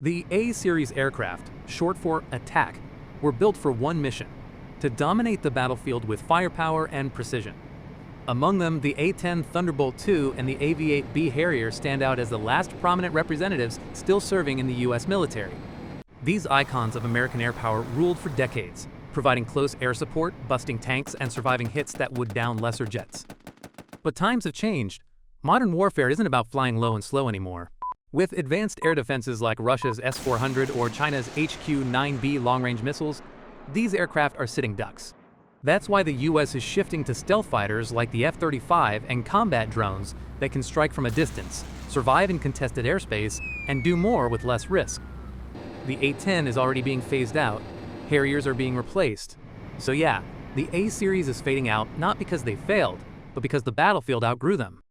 The A-series aircraft, short for attack, were built for one mission: to dominate the battlefield with firepower and precision. Among them, the A-10 Thunderbolt II and the AV-8B Harrier stand out as the last prominent representatives still serving in the U.S. military. These icons of American air power ruled for decades, providing close air support, busting tanks, and surviving hits that would down lesser jets. But times have changed. Modern warfare isn't about flying low and slow anymore. With advanced air defenses like Russia's S-400 or China's HQ-9B long-range missiles, these aircraft are sitting ducks. That's why the U.S. is shifting to stealth fighters like the F-35 and combat drones that can strike from a distance, survive in contested airspace, and do more with less risk. The A-10 is already being phased out. Harriers are being replaced. So yeah, the A-series is fading out not because they failed, but because the battlefield outgrew them.